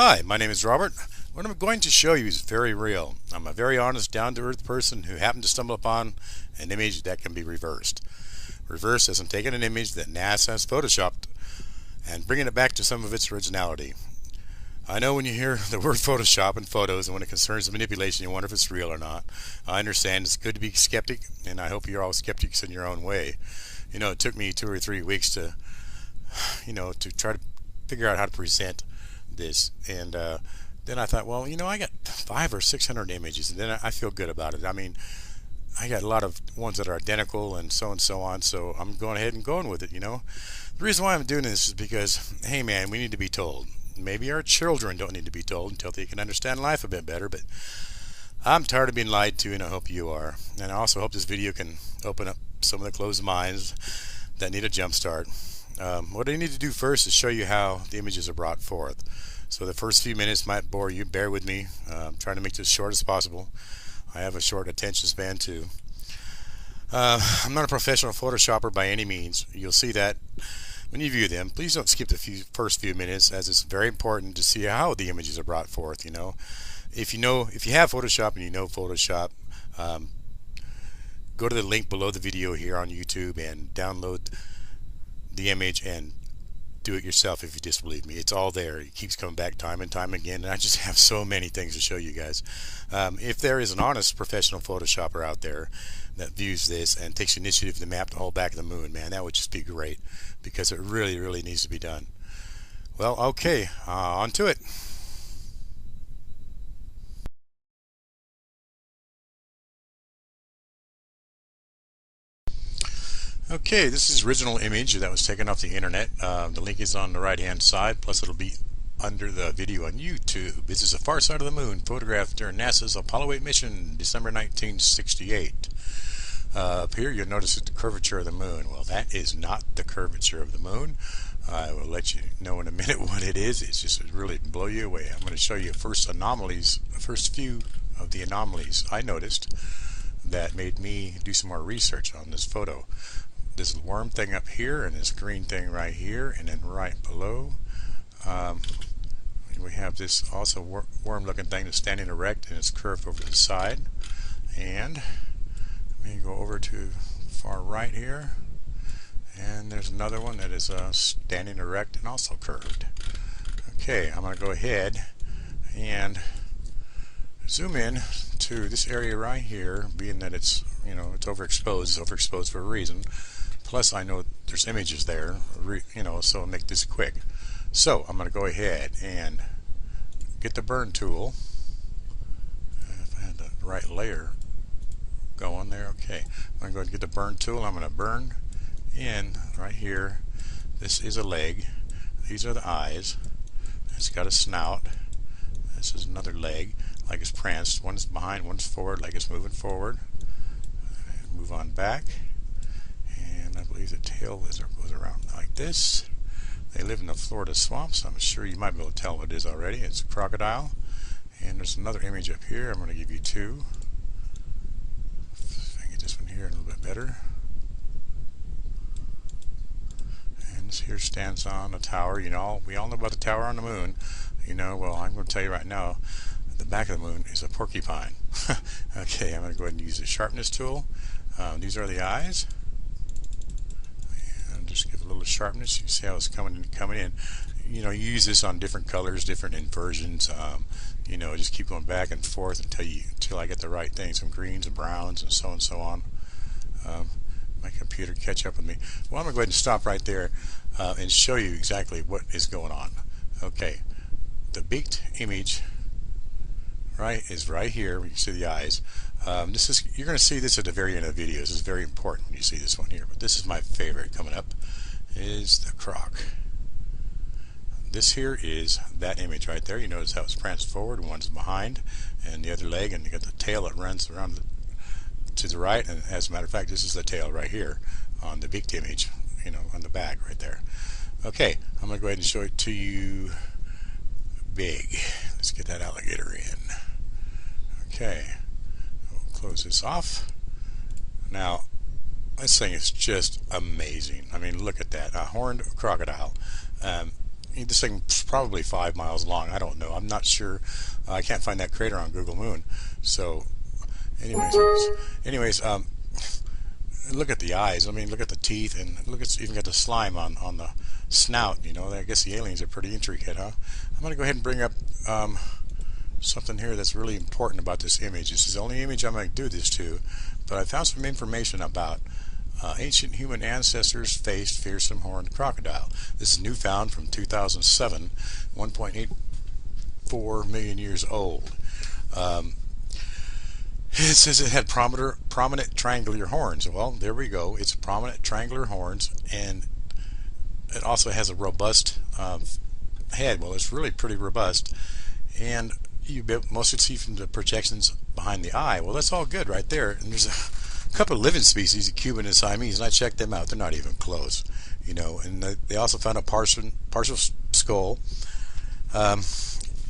Hi, my name is Robert. What I'm going to show you is very real. I'm a very honest, down-to-earth person who happened to stumble upon an image that can be reversed. Reversed as I'm taking an image that NASA has photoshopped and bringing it back to some of its originality. I know when you hear the word Photoshop in photos and when it concerns manipulation, you wonder if it's real or not. I understand it's good to be skeptic, and I hope you're all skeptics in your own way. You know, it took me 2 or 3 weeks to try to figure out how to present this, and then I thought, well, I got 500 or 600 images, and then I feel good about it. I mean, I got a lot of ones that are identical and so on, so I'm going ahead and going with it. The reason why I'm doing this is because, hey man, we need to be told. Maybe our children don't need to be told until they can understand life a bit better, but I'm tired of being lied to, and I hope you are. And I also hope this video can open up some of the closed minds that need a jump start. What I need to do first is show you how the images are brought forth. So the first few minutes might bore you. Bear with me. I'm trying to make this as short as possible. I have a short attention span too. I'm not a professional Photoshopper by any means. You'll see that when you view them. Please don't skip the first few minutes, as it's very important to see how the images are brought forth. If you have Photoshop and you know Photoshop, go to the link below the video here on YouTube and download the image and do it yourself if you disbelieve me. It's all there. It keeps coming back time and time again, and I just have so many things to show you guys. If there is an honest professional Photoshopper out there that views this and takes initiative to map the whole back of the moon, man, that would just be great, because it really needs to be done. Well, okay, on to it. Okay, this is original image that was taken off the internet. The link is on the right hand side, plus it'll be under the video on YouTube. This is a far side of the moon photographed during NASA's Apollo 8 mission, December 1968. Up here you'll notice the curvature of the moon. Well, that is not the curvature of the moon. I will let you know in a minute what it is. It's just really blow you away. I'm going to show you the first few of the anomalies I noticed that made me do some more research on this photo. This worm thing up here and this green thing right here, and then right below we have this also worm looking thing that's standing erect and it's curved over to the side. And let me go over to far right here, and there's another one that is standing erect and also curved. Okay, I'm going to go ahead and zoom in to this area right here, being that it's it's overexposed. It's overexposed for a reason. Plus, I know there's images there, so I'll make this quick. So I'm going to go ahead and get the burn tool. If I had the right layer going there, okay. I'm going to go ahead and get the burn tool. I'm going to burn in right here. This is a leg. These are the eyes. It's got a snout. This is another leg, like it's pranced. One's behind, one's forward, like it's moving forward. Move on back, and I believe the tail goes around like this. They live in the Florida swamps. I'm sure you might be able to tell what it is already. It's a crocodile. And there's another image up here. I'm going to give you two. If I can get this one here a little bit better. And this here stands on a tower. We all know about the tower on the moon. Well, I'm going to tell you right now, the back of the moon is a porcupine. Okay, I'm going to go ahead and use the sharpness tool. These are the eyes, and just give a little sharpness. You see how it's coming in. You use this on different colors, different inversions. Just keep going back and forth until I get the right thing. Some greens and browns and so on. My computer catch up with me. Well, I'm going to go ahead and stop right there and show you exactly what is going on. Okay, the beaked image is right here. We can see the eyes. You're going to see this at the very end of the video. This is very important when you see this one here. But this is my favorite coming up, is the croc. This here is that image right there. You notice how it's pranced forward, one's behind, and the other leg, and you got the tail that runs around to the right. And as a matter of fact, this is the tail right here on the beaked image, on the back right there. Okay, I'm going to go ahead and show it to you big. Let's get that alligator in. Okay, we'll close this off. Now, this thing is just amazing. I mean, look at that, a horned crocodile. this thing's probably 5 miles long. I don't know. I'm not sure. I can't find that crater on Google Moon. So, anyways, look at the eyes. I mean, look at the teeth, and look at even got the slime on the snout. You know, I guess the aliens are pretty intricate, huh? I'm gonna go ahead and bring up something here that's really important about this image. This is the only image I'm going to do this to, but I found some information about ancient human ancestors faced fearsome horned crocodile. This is new found from 2007, 1.84 million years old. It says it had prominent triangular horns. Well, there we go. It's prominent triangular horns, and it also has a robust head. Well, it's really pretty robust, and you mostly see from the projections behind the eye. Well, that's all good right there. And there's a couple of living species, the Cuban and Siamese, and I checked them out. They're not even close, you know. And they also found a partial skull.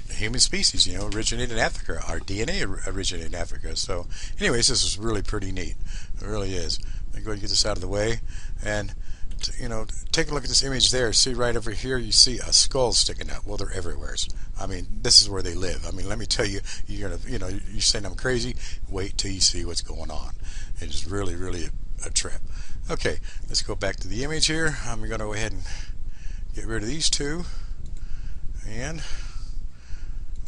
Human species, you know, originated in Africa. Our DNA originated in Africa. So, anyways, this is really pretty neat. It really is. I'm going to get this out of the way, and you know, take a look at this image there. See right over here, you see a skull sticking out. Well, they're everywhere. I mean, this is where they live. I mean, let me tell you, you're gonna, you know, you're saying I'm crazy. Wait till you see what's going on. It's really, really a trip. Okay, let's go back to the image here. I'm going to go ahead and get rid of these two, and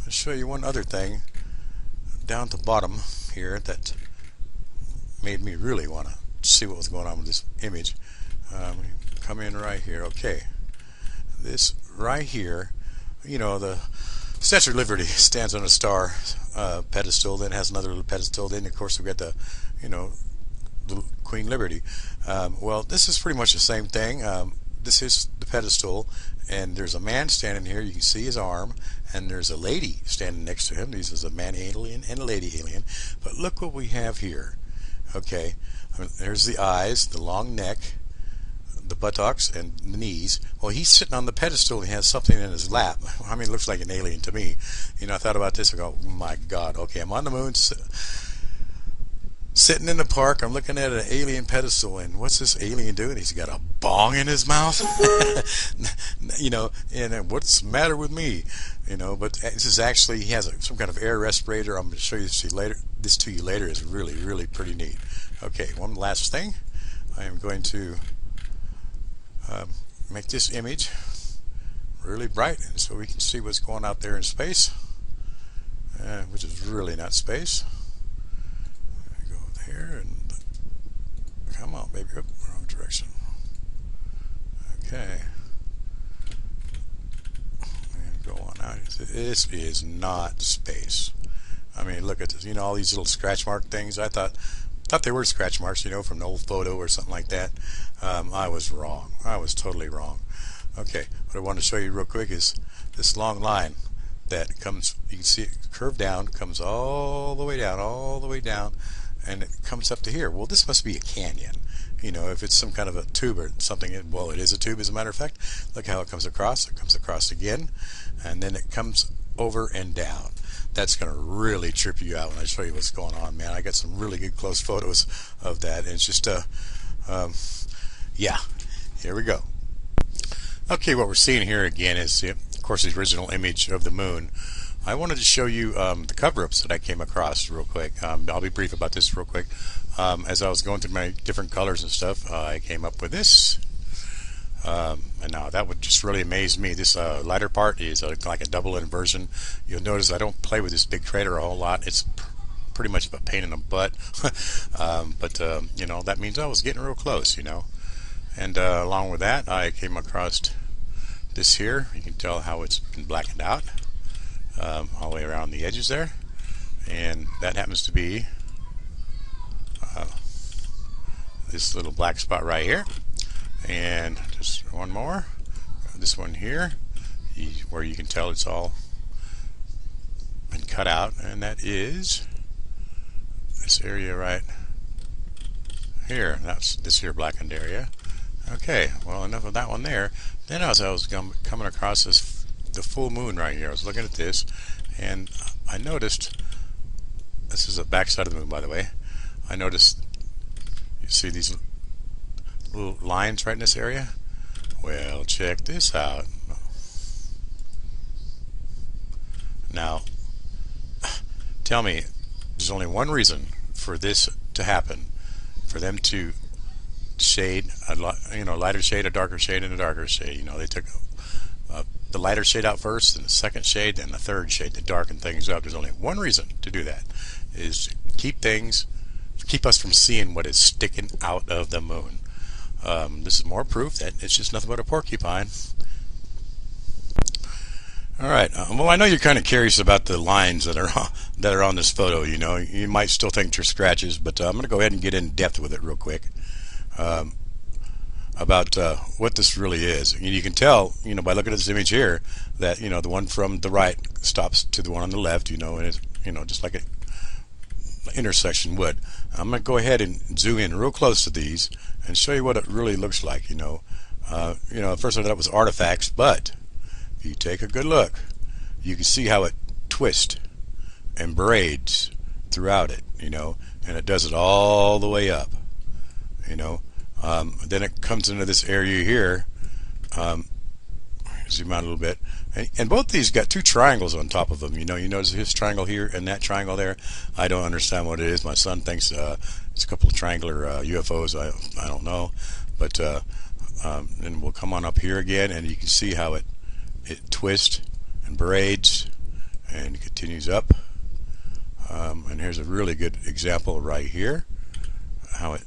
I'll show you one other thing down at the bottom here that made me really want to see what was going on with this image. Come in right here. Okay, this right here, you know, the Statue of Liberty stands on a star pedestal, then has another little pedestal, then of course we've got the, you know, the Queen Liberty. Well, this is pretty much the same thing. This is the pedestal, and there's a man standing here. You can see his arm, and there's a lady standing next to him. This is a man alien and a lady alien. But look what we have here. Okay, I mean, there's the eyes, the long neck, the buttocks, and the knees. Well, he's sitting on the pedestal. He has something in his lap. I mean, it looks like an alien to me. You know, I thought about this. I go, oh my God. Okay, I'm on the moon, sitting in the park. I'm looking at an alien pedestal, and what's this alien doing? He's got a bong in his mouth. You know, and what's the matter with me? You know, but this is actually, he has some kind of air respirator. I'm going to show you this later. This to you later is really, really pretty neat. Okay, one last thing. I am going to make this image really bright so we can see what's going out there in space, which is really not space. Go here and come on, baby. Oop, wrong direction. Okay, and go on out. This is not space. I mean, look at this. You know, all these little scratch mark things. I thought they were scratch marks, you know, from an old photo or something like that. I was wrong. I was totally wrong. Okay, what I want to show you real quick is this long line that comes, you can see it curved down, comes all the way down, and it comes up to here. Well, this must be a canyon. You know, if it's some kind of a tube or something, well, it is a tube as a matter of fact. Look how it comes across. It comes across again, and then it comes over and down. That's going to really trip you out when I show you what's going on, man. I got some really good close photos of that, and it's just yeah, here we go. Okay, what we're seeing here again is, of course, the original image of the moon. I wanted to show you the cover-ups that I came across real quick. I'll be brief about this real quick. As I was going through my different colors and stuff, I came up with this. And now that would just really amaze me. This lighter part is like a double inversion. You'll notice I don't play with this big crater a whole lot. It's pretty much a pain in the butt. But you know, that means I was getting real close, you know. And along with that, I came across this here. You can tell how it's been blackened out all the way around the edges there. And that happens to be this little black spot right here. And just one more, this one here, where you can tell it's all been cut out, and that is this area right here. That's this here blackened area. Okay, well, enough of that one there. Then as I was coming across the full moon right here, I was looking at this, and I noticed, this is the back side of the moon, by the way. I noticed, you see these little lines right in this area? Well, check this out. Now, tell me, there's only one reason for this to happen, for them to shade lighter shade, a darker shade, and a darker shade. They took the lighter shade out first, and the second shade, and the third shade to darken things up. There's only one reason to do that, is keep us from seeing what is sticking out of the moon. This is more proof that it's just nothing but a porcupine. All right. Well, I know you're kind of curious about the lines that are on this photo. You might still think they're scratches, but I'm going to go ahead and get in depth with it real quick about what this really is. You can tell, by looking at this image here, that the one from the right stops to the one on the left. And it's just like an intersection would. I'm going to go ahead and zoom in real close to these and show you what it really looks like. At first I thought it was artifacts, but if you take a good look, you can see how it twists and braids throughout it, and it does it all the way up, then it comes into this area here. Zoom out a little bit, and both these got two triangles on top of them. You notice this triangle here and that triangle there. I don't understand what it is. My son thinks it's a couple of triangular UFOs. I don't know, but then we'll come on up here again, and you can see how it twists and braids and continues up. And here's a really good example right here, how it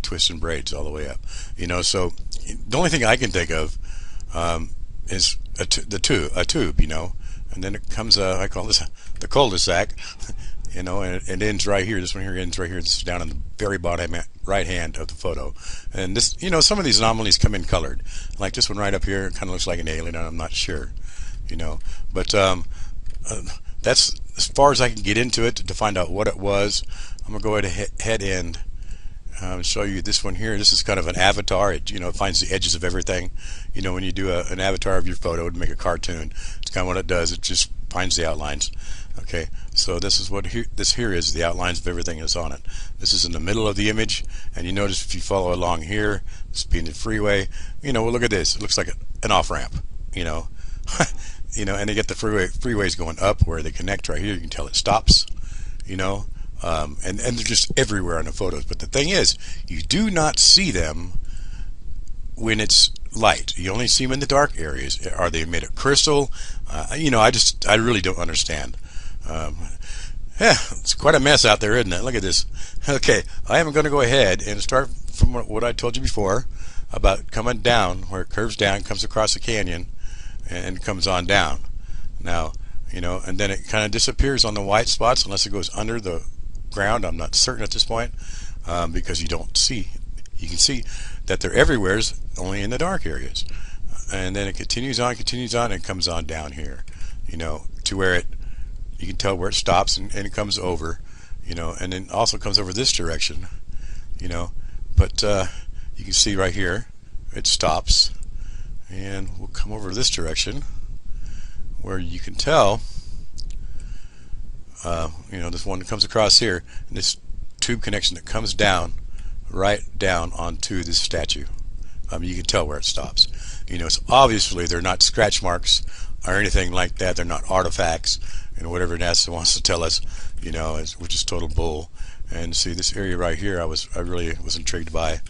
twists and braids all the way up. So the only thing I can think of is a tube, and then it comes, I call this the cul-de-sac, and it ends right here. This one here ends right here. This is down in the very bottom right hand of the photo. And this, some of these anomalies come in colored. Like this one right up here, it kind of looks like an alien, and I'm not sure, But that's as far as I can get into it to find out what it was. I'm gonna go ahead and show you this one here. This is kind of an avatar. It finds the edges of everything. When you do an avatar of your photo to make a cartoon, it's kind of what it does. It just finds the outlines. Okay, so this is what this here is, the outlines of everything that's on it. This is in the middle of the image, and you notice if you follow along here, this being the freeway, well, look at this. It looks like an off-ramp, and they get the freeways going up where they connect right here. You can tell it stops, and they're just everywhere in the photos. But the thing is, you do not see them when it's light. You only see them in the dark areas. Are they made of crystal? I really don't understand. It's quite a mess out there, isn't it? Look at this. Okay, I am going to go ahead and start from what I told you before about coming down, where it curves down, comes across the canyon, and comes on down. Now, and then it kind of disappears on the white spots unless it goes under the ground. I'm not certain at this point, because you don't see. You can see that they're everywhere, only in the dark areas. And then it continues on, and comes on down here, to where you can tell where it stops and it comes over, and then also comes over this direction, but you can see right here it stops, and we'll come over this direction where you can tell, this one that comes across here, and this tube connection that comes down, right down onto this statue. You can tell where it stops. So obviously they're not scratch marks or anything like that. They're not artifacts and whatever NASA wants to tell us, which is total bull. And see this area right here, I really was intrigued by.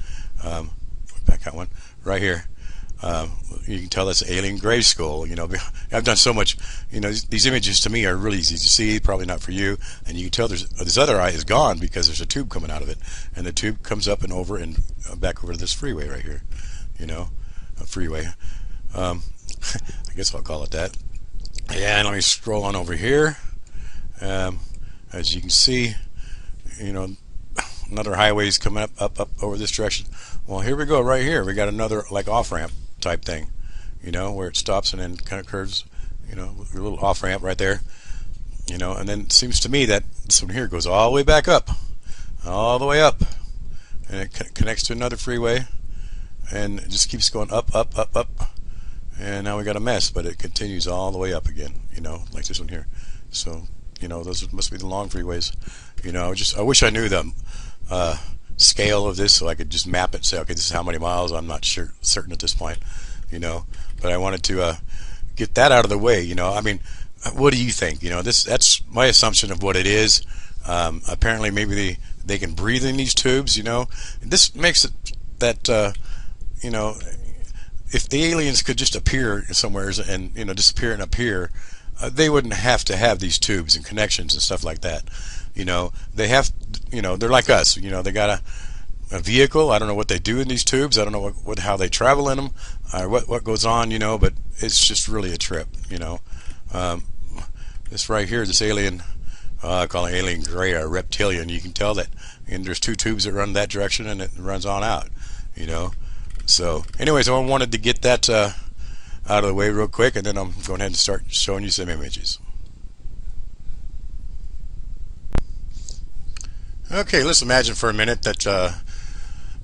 Back that one right here. You can tell that's an alien gray skull. I've done so much. These images to me are really easy to see. Probably not for you. And you can tell this other eye is gone because there's a tube coming out of it, and the tube comes up and over and back over to this freeway right here. A freeway. I guess I'll call it that. Yeah, and let me scroll on over here. As you can see, another highway is coming up over this direction. Well, here we go right here. We got another like off-ramp type thing, where it stops and then kind of curves, a little off-ramp right there, and then it seems to me that this one here goes all the way back up, all the way up, and it connects to another freeway, and it just keeps going up, and now we got a mess, but it continues all the way up again, like this one here. So, those must be the long freeways. I wish I knew the scale of this so I could just map it and say, okay, this is how many miles. I'm not certain at this point, but I wanted to get that out of the way. I mean, What do you think? That's my assumption of what it is. Apparently, maybe they can breathe in these tubes. This makes it that you know if the aliens could just appear somewhere and disappear and appear, they wouldn't have to have these tubes and connections and stuff like that. They have. They're like us. They got a vehicle. I don't know what they do in these tubes. I don't know how they travel in them, or what goes on. But it's just really a trip. Um, this right here, this alien, I call it alien gray or reptilian. You can tell that, and there's two tubes that run that direction, and it runs on out. So, anyways, I wanted to get that out of the way real quick, and then I'm going ahead and start showing you some images. Okay, let's imagine for a minute that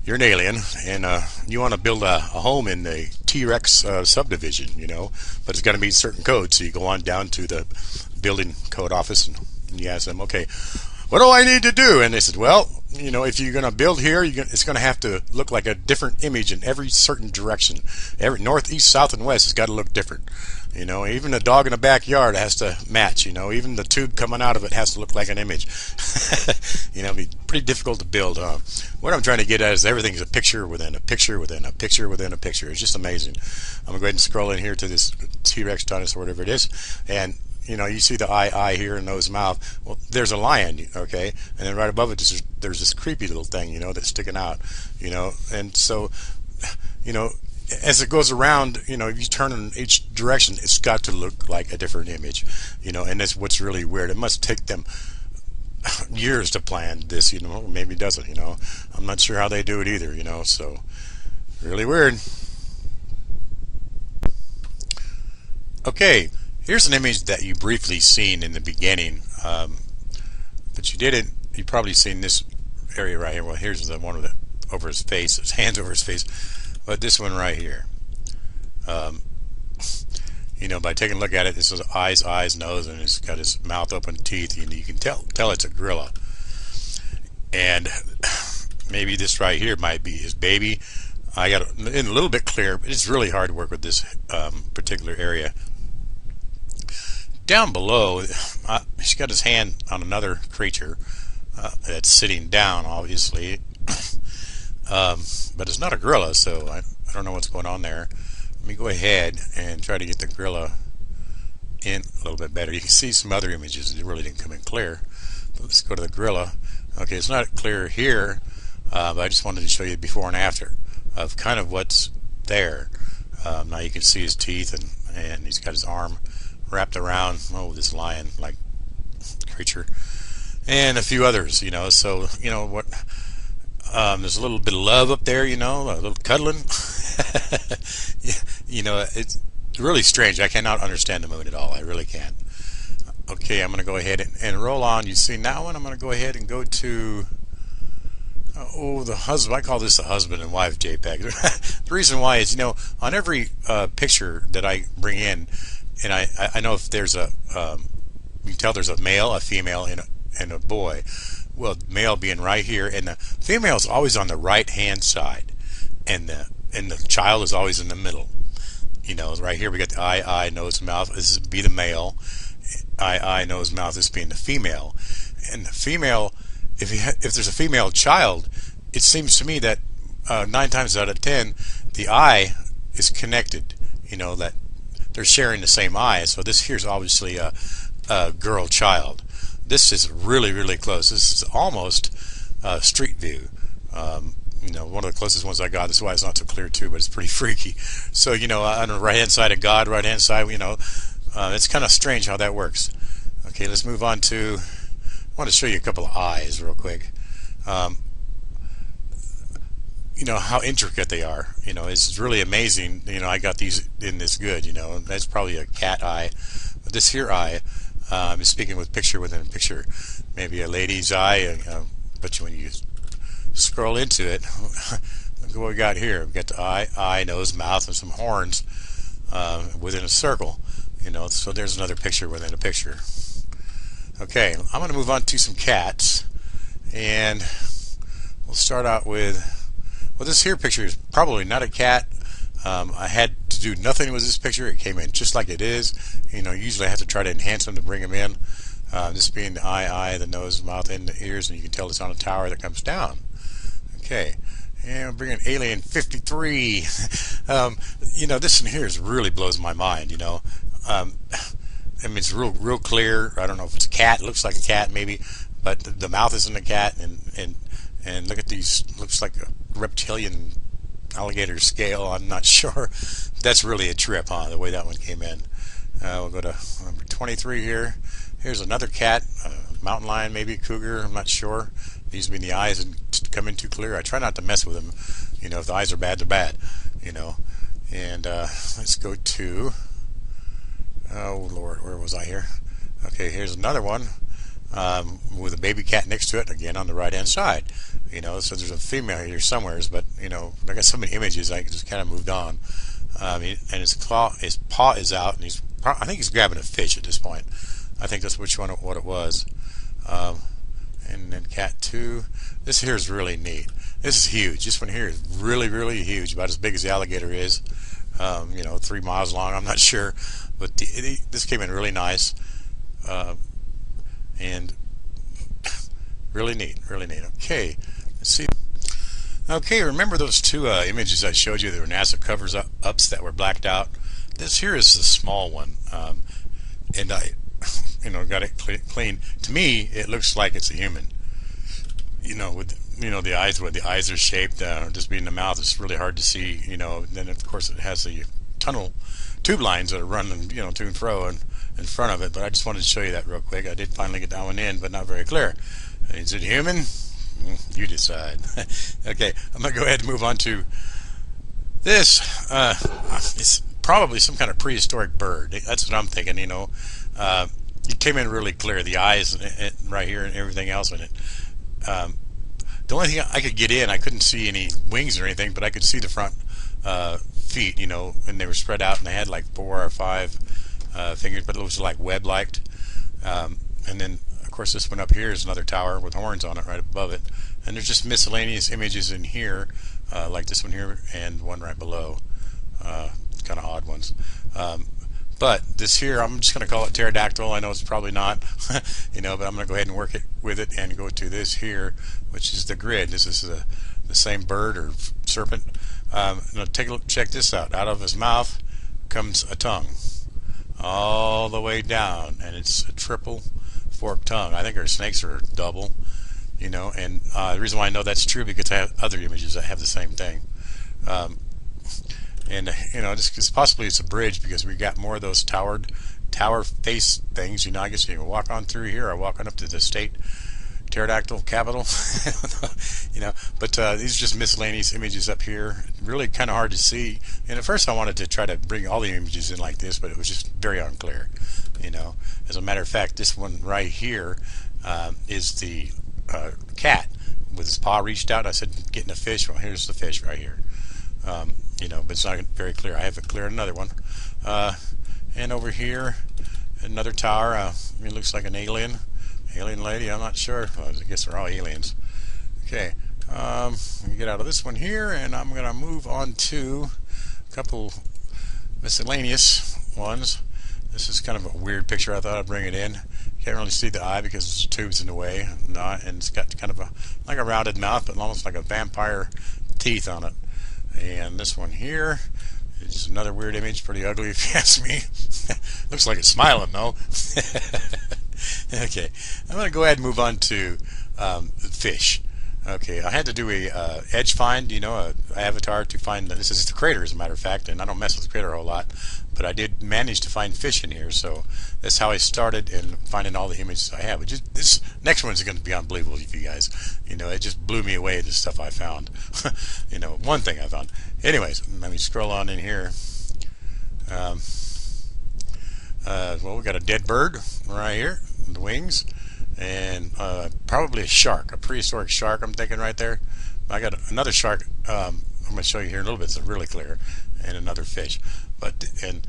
you're an alien and you want to build a home in the T-Rex subdivision, but it's got to meet certain codes. So you go on down to the building code office and you ask them, okay, what do I need to do? And they said, well, if you're going to build here, it's going to have to look like a different image in every certain direction. Every north, east, south, and west has got to look different. Even a dog in the backyard has to match. Even the tube coming out of it has to look like an image. It'd be pretty difficult to build. What I'm trying to get at is everything's a picture within a picture within a picture within a picture. It's just amazing. I'm going to go ahead and scroll in here to this T-Rex dinosaur, whatever it is, and you see the eye here and nose, mouth. Well, there's a lion, okay, and then right above it, there's this creepy little thing, that's sticking out, and so, as it goes around, if you turn in each direction, it's got to look like a different image, and that's what's really weird. It must take them years to plan this, maybe it doesn't, I'm not sure how they do it either, so really weird. Okay. Here's an image that you briefly seen in the beginning, but you probably seen this area right here. Well, here's the one with it over his face, his hands over his face, but this one right here. By taking a look at it, this is eyes, nose, and it's got his mouth open, teeth. You can tell it's a gorilla. And maybe this right here might be his baby. I got it in a little bit clear, but it's really hard to work with this particular area. Down below, he's got his hand on another creature that's sitting down, obviously, but it's not a gorilla, so I don't know what's going on there. Let me go ahead and try to get the gorilla in a little bit better. You can see some other images that really didn't come in clear. But let's go to the gorilla. Okay, it's not clear here, but I just wanted to show you before and after of kind of what's there. Now you can see his teeth, and he's got his arm wrapped around this lion-like creature, and a few others. So what? There's a little bit of love up there. A little cuddling. It's really strange. I cannot understand the moon at all. I really can't. Okay, I'm going to go ahead and roll on. You see now, and I'm going to go ahead and go to the husband. I call this the husband and wife JPEG. The reason why is on every picture that I bring in. And I know if there's you can tell there's a male, a female, and a boy. Well, male being right here, and the female is always on the right hand side, and the child is always in the middle. Right here we got the eye, nose, mouth. This would be the male. Eye, nose, mouth. This being the female. And the female, if there's a female child, it seems to me that 9 times out of 10, the eye is connected. That they're sharing the same eye. So this here's obviously a girl child. This is really, really close. This is almost street view. One of the closest ones I got. That's why it's not so clear too, but it's pretty freaky. So on the right hand side of God, right hand side, it's kind of strange how that works. Okay, let's move on to. I want to show you a couple of eyes real quick. How intricate they are. It's really amazing. I got these in this good. That's probably a cat eye, but this here eye is speaking with picture within a picture. Maybe a lady's eye, but when you scroll into it, look at what we got here. We got the eye, nose, mouth, and some horns within a circle. So there's another picture within a picture. Okay, I'm going to move on to some cats, and we'll start out with. Well, this here picture is probably not a cat. I had to do nothing with this picture. It came in just like it is. Usually I have to try to enhance them to bring them in. This being the eye, the nose, mouth, and the ears, and you can tell it's on a tower that comes down. Okay, and we'll bring in Alien 53. This one here really blows my mind. It's real clear. I don't know if it's a cat. It looks like a cat maybe, but the mouth isn't a cat. And look at these. Looks like a reptilian alligator scale. I'm not sure. That's really a trip, huh? The way that one came in. We'll go to number 23 here. Here's another cat, mountain lion, maybe a cougar. I'm not sure. These being the eyes and come in too clear. I try not to mess with them. If the eyes are bad, they're bad. And let's go to. Oh Lord, where was I here? Okay, here's another one with a baby cat next to it, again on the right hand side. So there's a female here somewhere, but I got so many images I just kind of moved on. And his paw is out, and I think he's grabbing a fish at this point. I think that's what it was. And then cat 2. This here is really neat. This is huge. This one here is really, really huge, about as big as the alligator is. 3 miles long. I'm not sure, but this came in really nice, and really neat, really neat. Okay, let's see. Okay, remember those 2 images I showed you that were NASA covers ups that were blacked out? This here is the small one, and I, got it clean. To me, it looks like it's a human. With the eyes, where the eyes are shaped, just being the mouth, it's really hard to see. Then of course it has the tube lines that are running, to and fro in front of it. But I just wanted to show you that real quick. I did finally get that one in, but not very clear. Is it human? You decide. Okay, I'm gonna go ahead and move on to this. It's probably some kind of prehistoric bird. That's what I'm thinking. It came in really clear. The eyes right here and everything else in it. The only thing I could get in, I couldn't see any wings or anything, but I could see the front feet, and they were spread out, and they had like 4 or 5 fingers, but it was like web-like. And then, of course, this one up here is another tower with horns on it right above it. And there's just miscellaneous images in here, like this one here and one right below. Kind of odd ones. But this here, I'm just going to call it pterodactyl. I know it's probably not, but I'm going to go ahead and work with it and go to this here, which is the grid. This is the same bird or serpent. Now take a look, check this out. Out of his mouth comes a tongue, all the way down, and it's a triple forked tongue. I think our snakes are double, and the reason why I know that's true because I have other images that have the same thing. And just possibly it's a bridge because we got more of those tower face things. I guess you can walk on through here or walk on up to the state pterodactyl capital. But these are just miscellaneous images up here. Really kind of hard to see. And at first I wanted to try to bring all the images in like this, but it was just very unclear. As a matter of fact, this one right here is the cat with his paw reached out. I said, getting a fish. Well, here's the fish right here. But it's not very clear. I have it clear another one. And over here, another tower. It looks like an alien lady. I'm not sure. Well, I guess they're all aliens. Okay. Let me get out of this one here, and I'm going to move on to a couple miscellaneous ones. This is kind of a weird picture. I thought I'd bring it in. Can't really see the eye because there's tubes in the way, and it's got kind of like a rounded mouth, but almost like a vampire teeth on it. And this one here is another weird image, pretty ugly if you ask me. Looks like it's smiling though. Okay, I'm going to go ahead and move on to fish. Okay, I had to do a edge find, a avatar to find. This is the crater, as a matter of fact, and I don't mess with the crater a whole lot, but I did manage to find fish in here, so that's how I started in finding all the images I have. This next one's going to be unbelievable, you guys. It just blew me away, the stuff I found. One thing I found. Anyways, let me scroll on in here. Well, we got a dead bird right here, the wings, and probably a shark, a prehistoric shark, I'm thinking right there. I got another shark, I'm going to show you here in a little bit, it's really clear, and another fish. And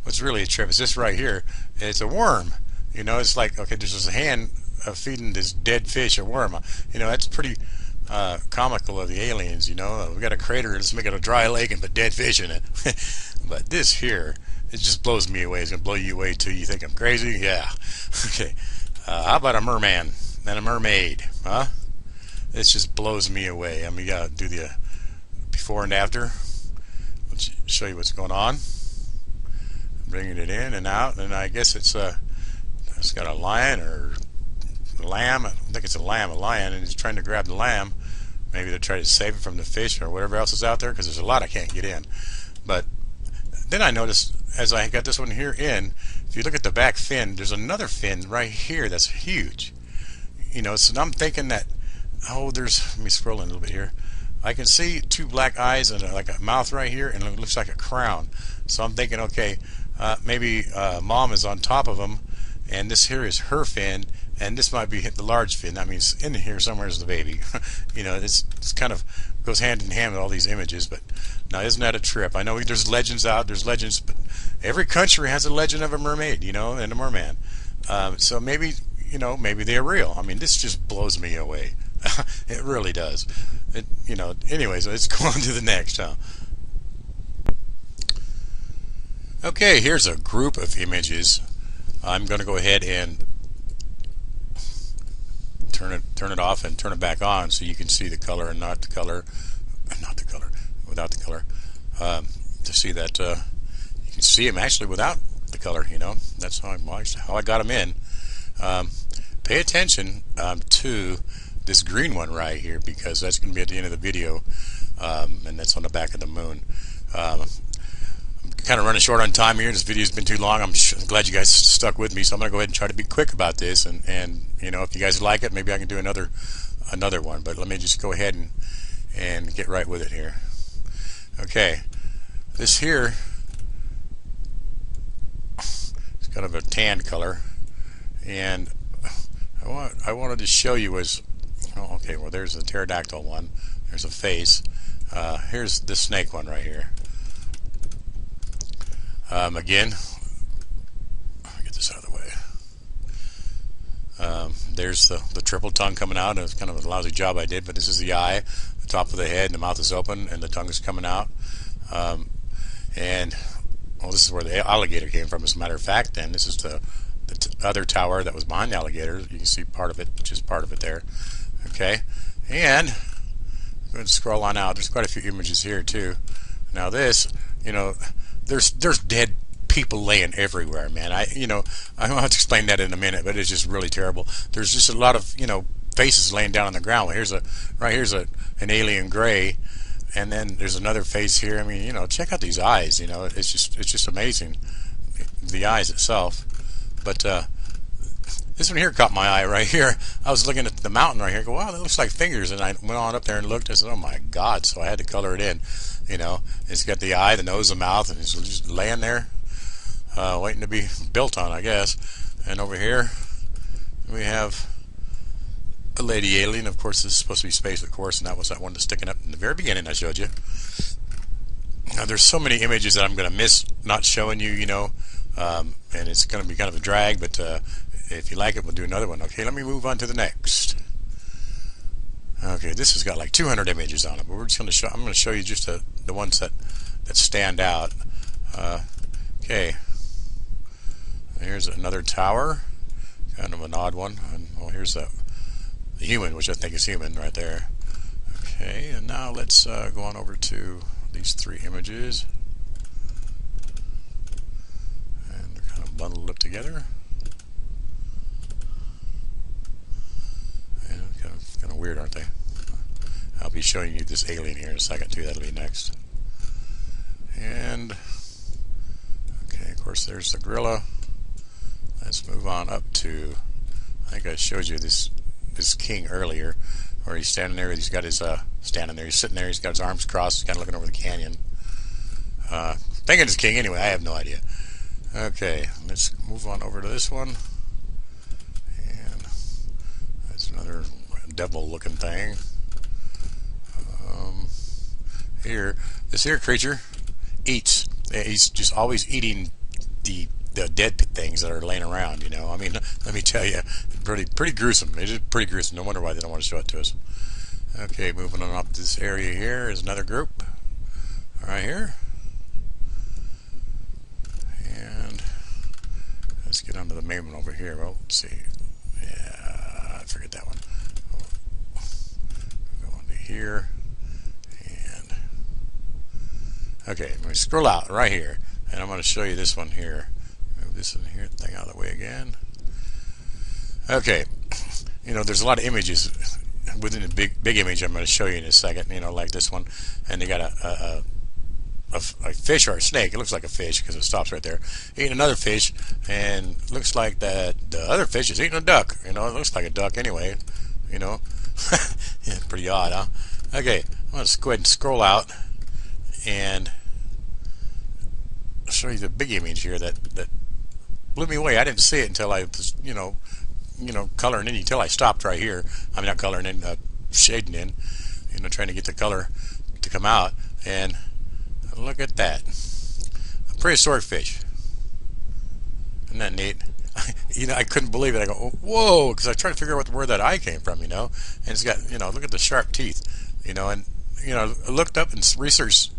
what's really a trip is this right here. It's a worm. It's like, okay, there's this hand feeding this dead fish a worm. That's pretty comical of the aliens, you know. We got a crater, let's make it a dry lake and put dead fish in it. But this here, it just blows me away. It's gonna blow you away too. You think I'm crazy? Yeah. Okay. How about a merman and a mermaid? Huh? This just blows me away. I mean, you gotta do the before and after. Let's show you what's going on. Bringing it in and out, and I guess it's got a lion or a lamb. I think it's a lion, and he's trying to grab the lamb. Maybe to try to save it from the fish or whatever else is out there, because there's a lot I can't get in. But then I noticed as I got this one here in, if you look at the back fin, there's another fin right here that's huge. You know, so I'm thinking that, oh, let me scroll in a little bit here. I can see two black eyes and like a mouth right here, and it looks like a crown. So I'm thinking, okay, maybe mom is on top of them, and this here is her fin, and this might be the large fin. That means in here somewhere is the baby. You know, it's kind of goes hand in hand with all these images. But now, isn't that a trip? I know there's legends out, there's legends, but every country has a legend of a mermaid, you know, and a merman. So maybe, you know, maybe they're real. I mean, this just blows me away. It really does. You know, anyways, let's go on to the next. Okay, here's a group of images. I'm going to go ahead and turn it off and turn it back on so you can see the color and without the color. To see that you can see them actually without the color. You know, that's how I got them in. Pay attention to this green one right here, because that's going to be at the end of the video, and that's on the back of the moon. I'm kind of running short on time here. This video's been too long. I'm glad you guys stuck with me, so I'm going to go ahead and try to be quick about this, and you know, if you guys like it, maybe I can do another one, but let me just go ahead and get right with it here. Okay, this here is kind of a tan color, and I wanted to show you was, oh, okay, well, there's the pterodactyl one, there's a face, here's the snake one right here. Again, I'll get this out of the way. There's the triple tongue coming out. It's kind of a lousy job I did, but this is the eye, the top of the head, and the mouth is open, and the tongue is coming out. And well, this is where the alligator came from, as a matter of fact. And this is the other tower that was behind the alligator. You can see part of it, just part of it there. Okay, and I'm going to scroll on out. There's quite a few images here too. Now this, you know, there's dead people laying everywhere, man. I don't have to explain that in a minute, but it's just really terrible. There's just a lot of, you know, faces laying down on the ground. Here's an alien gray, and then there's another face here. I mean, you know, check out these eyes. You know, it's just amazing, the eyes itself. But this one here caught my eye right here. I was looking at the mountain right here. I go, wow, that looks like fingers. And I went on up there and looked. I said, oh my God! So I had to color it in. You know, it's got the eye, the nose, the mouth, and it's just laying there, waiting to be built on, I guess. And over here we have a lady alien. Of course, this is supposed to be space, of course, and that was that one that's sticking up in the very beginning I showed you. Now, there's so many images that I'm going to miss not showing you, you know, and it's going to be kind of a drag, but if you like it, we'll do another one. Okay, let me move on to the next. Okay, this has got like 200 images on it, but we're just going to show. I'm going to show you just the ones that stand out. Okay, here's another tower, kind of an odd one. And well, here's the human, which I think is human right there. Okay, and now let's go on over to these three images, and they're kind of bundled up together. Kind of weird, aren't they? I'll be showing you this alien here in a second too. That'll be next. And okay, of course, there's the gorilla. Let's move on up to, I think I showed you this king earlier, where he's standing there. He's got his standing there. He's sitting there. He's got his arms crossed. He's kind of looking over the canyon. Thinking it's king anyway. I have no idea. Okay, let's move on over to this one. And that's another devil-looking thing. This here creature eats. He's just always eating the dead things that are laying around. You know, I mean, let me tell you, pretty gruesome. It is pretty gruesome. No wonder why they don't want to show it to us. Okay, moving on up this area here is another group right here. And let's get onto the main one over here. Well, let's see. Yeah, I forget that one. Go into here. And okay, I'm going to scroll out right here. And I'm going to show you this one here. Move this in here, thing out of the way again. Okay, you know, there's a lot of images within the big image I'm going to show you in a second, you know, like this one. And they got a fish or a snake. It looks like a fish because it stops right there, eating another fish, and looks like that the other fish is eating a duck. You know, it looks like a duck anyway, you know. Yeah, pretty odd, huh? Okay, I'm going to go ahead and scroll out and show you the big image here that blew me away. I didn't see it until I was, you know, coloring in, until I stopped right here. I'm not coloring in, shading in, you know, trying to get the color to come out. And look at that, a prehistoric fish. Isn't that neat? You know, I couldn't believe it. I go, whoa, because I tried to figure out where that eye came from, you know. And it's got, you know, look at the sharp teeth, you know. And you know, I looked up and researched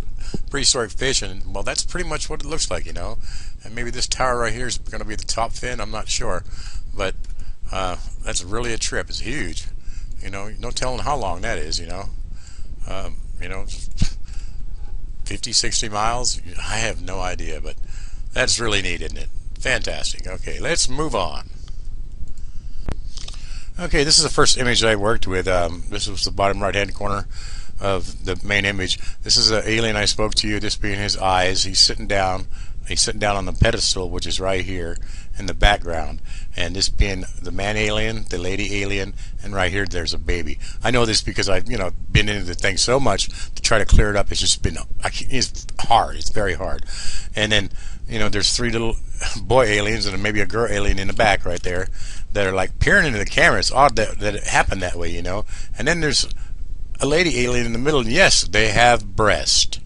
prehistoric fish, and well, that's pretty much what it looks like, you know. And maybe this tower right here is going to be the top fin. I'm not sure, but that's really a trip. It's huge, you know. No telling how long that is, you know. You know, 50, 60 miles. I have no idea, but that's really neat, isn't it? Fantastic. Okay, let's move on. Okay, this is the first image I worked with. This was the bottom right hand corner of the main image. This is the alien I spoke to you, this being his eyes. He's sitting down on the pedestal, which is right here in the background, and this being the man alien, the lady alien, and right here there's a baby. I know this because I've, you know, been into the thing so much to try to clear it up. It's just been, it's hard. It's very hard. And then, you know, there's 3 little boy aliens and maybe a girl alien in the back right there that are like peering into the camera. It's odd that it happened that way, you know. And then there's a lady alien in the middle, and yes, they have breast.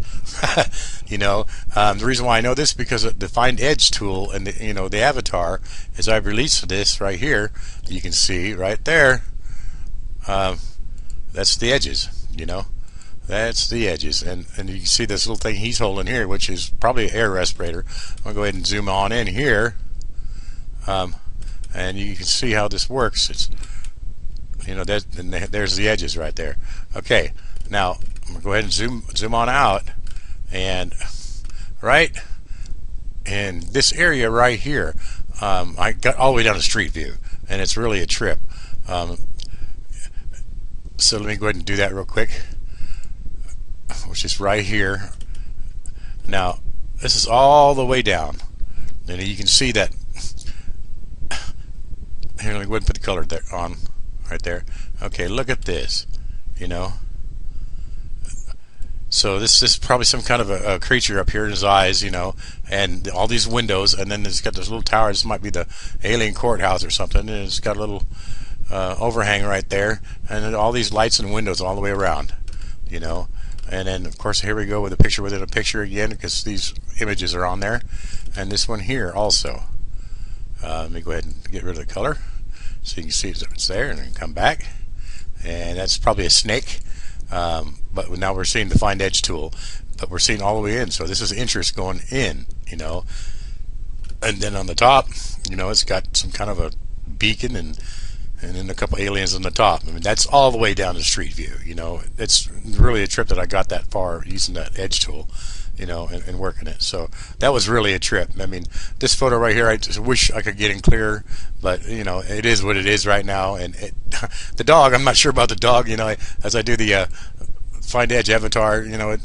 You know, the reason why I know this is because the Find Edge tool and the, you know, the avatar, as I've released this right here, you can see right there. That's the edges, you know. That's the edges, and you can see this little thing he's holding here, which is probably an air respirator. I'm gonna go ahead and zoom on in here, and you can see how this works. It's, you know, there's the edges right there. Okay, now I'm gonna go ahead and zoom on out, and right in this area right here, I got all the way down to Street View, and it's really a trip. So let me go ahead and do that real quick, which is right here. Now this is all the way down, and you can see that here. Let me go ahead and put the color there on right there. Okay, look at this, you know. So this is probably some kind of a creature up here in his eyes, you know, and all these windows, and then it's got this little tower. This might be the alien courthouse or something, and it's got a little overhang right there, and then all these lights and windows all the way around, you know. And then of course here we go with a picture within a picture again, because these images are on there, and this one here also. Let me go ahead and get rid of the color so you can see it's there, and then come back, and that's probably a snake. But now we're seeing the Find Edge tool, but we're seeing all the way in, so this is interest going in, you know. And then on the top, you know, it's got some kind of a beacon, and then a couple aliens on the top. I mean, that's all the way down to Street View, you know. It's really a trip that I got that far using that Edge tool, you know, and working it. So that was really a trip. I mean, this photo right here, I just wish I could get in clearer, but you know, it is what it is right now. And the dog, I'm not sure about the dog, you know. As I do the Find Edge avatar, you know,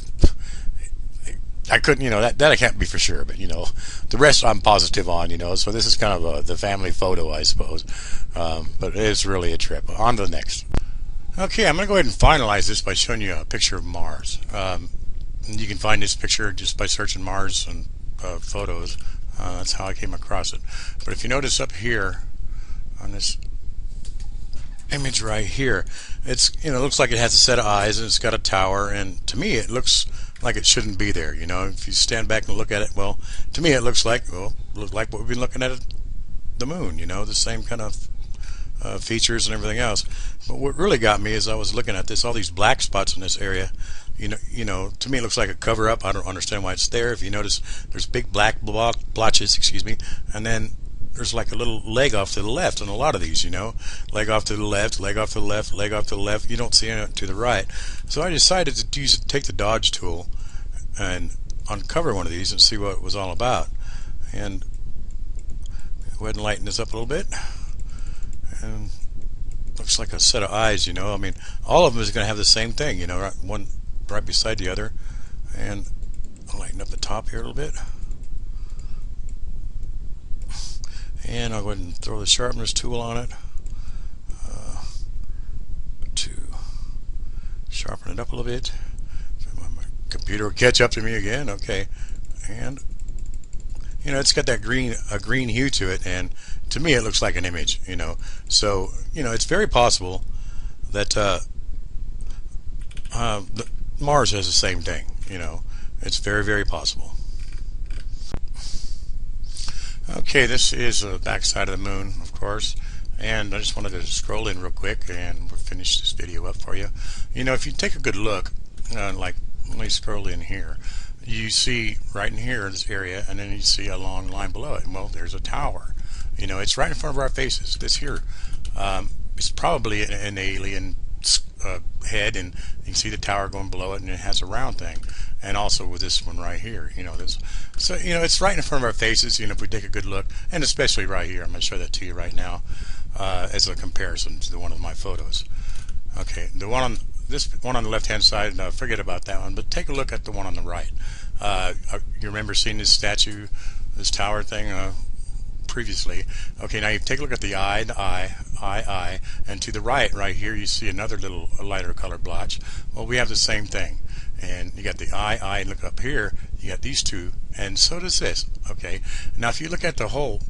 I couldn't, you know, that I can't be for sure, but you know, the rest I'm positive on, you know. So this is kind of the family photo, I suppose, but it is really a trip. On to the next. Okay, I'm gonna go ahead and finalize this by showing you a picture of Mars. You can find this picture just by searching Mars and photos. That's how I came across it. But if you notice up here on this image right here, it's, you know, looks like it has a set of eyes, and it's got a tower, and to me it looks like it shouldn't be there, you know. If you stand back and look at it, well, to me it looks like, well, what we've been looking at the moon, you know, the same kind of features and everything else. But what really got me is I was looking at this, all these black spots in this area. To me it looks like a cover up. I don't understand why it's there. If you notice, there's big black blotches, excuse me, and then there's like a little leg off to the left on a lot of these, leg off to the left, leg off to the left, leg off to the left. You don't see it to the right. So I decided to take the dodge tool and uncover one of these and see what it was all about. And go ahead and lighten this up a little bit. And looks like a set of eyes, I mean, all of them is going to have the same thing, one right beside the other. And I'll lighten up the top here a little bit. And I'll go ahead and throw the sharpness tool on it to sharpen it up a little bit. My computer will catch up to me again. Okay, and it's got that green hue to it, and to me it looks like an image. So it's very possible that Mars has the same thing. It's very, very possible. Okay, this is the back side of the moon, of course, and I just wanted to scroll in real quick and we'll finish this video up for you. If you take a good look, like let me scroll in here, you see right in here this area, and then you see a long line below it. Well, there's a tower. It's right in front of our faces. This here is probably an alien head, and you can see the tower going below it, and it has a round thing. And also with this one right here, so it's right in front of our faces. If we take a good look, and especially right here, I'm going to show that to you right now as a comparison to one of my photos. Okay, the one on this one on the left hand side, forget about that one, but take a look at the one on the right. You remember seeing this statue, this tower thing previously. Okay, now you take a look at the eye, and to the right here you see another little lighter colored blotch. Well, we have the same thing. And you got the eye, look up here, you got these two, and so does this. Okay, now if you look at the whole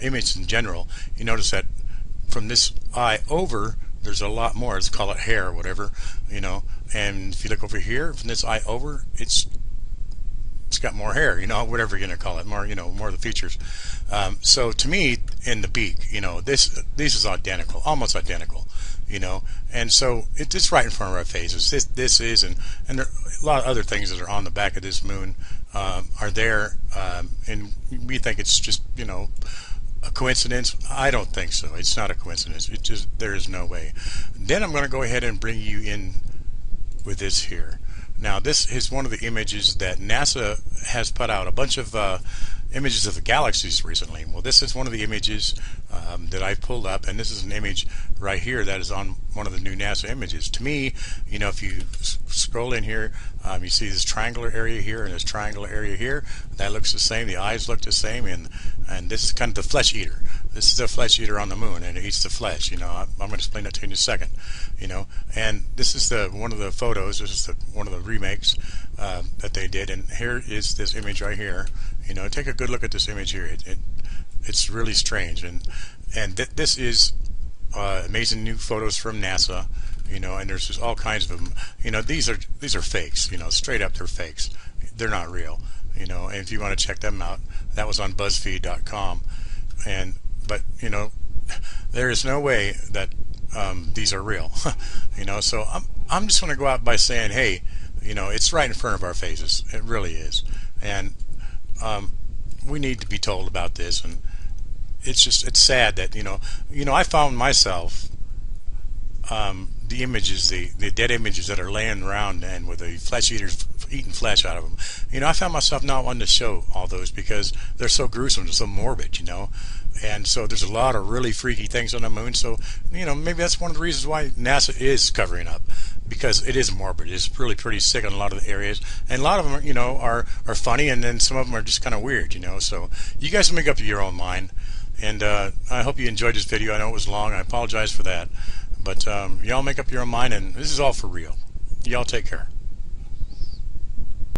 image in general, you notice that from this eye over, there's a lot more. Let's call it hair or whatever, and if you look over here, from this eye over, it's got more hair, whatever you're going to call it, more of the features. So to me, in the beak, this is identical, almost identical. And so it's right in front of our faces. This is, and there are a lot of other things that are on the back of this moon are there, and we think it's just a coincidence. I don't think so. It's not a coincidence. There is no way. Then I'm going to go ahead and bring you in with this here. Now this is one of the images that NASA has put out, a bunch of images of the galaxies recently. Well, this is one of the images that I pulled up, and this is an image right here that is on one of the new NASA images. To me, if you scroll in here, you see this triangular area here and this triangular area here. That looks the same. The eyes look the same, and this is kind of the flesh eater. This is the flesh eater on the moon, and it eats the flesh. I'm going to explain that to you in a second. And this is one of the photos. This is one of the remakes that they did, and here is this image right here. Take a good look at this image here. It's really strange, and this is amazing new photos from NASA. And there's just all kinds of them. These are fakes. Straight up, they're fakes. They're not real. And if you want to check them out, that was on BuzzFeed.com. But there is no way that these are real. So I'm just going to go out by saying, hey, it's right in front of our faces. It really is, and we need to be told about this. And it's sad that I found myself the images, the dead images that are laying around, and with the flesh eaters eating flesh out of them. I found myself not wanting to show all those because they're so gruesome, they're so morbid, and so there's a lot of really freaky things on the moon. So maybe that's one of the reasons why NASA is covering up, because it is morbid. It's really pretty sick in a lot of the areas, and a lot of them are funny, and then some of them are just kind of weird. So you guys make up your own mind. And I hope you enjoyed this video. I know it was long. I apologize for that. But y'all make up your own mind, and this is all for real. Y'all take care.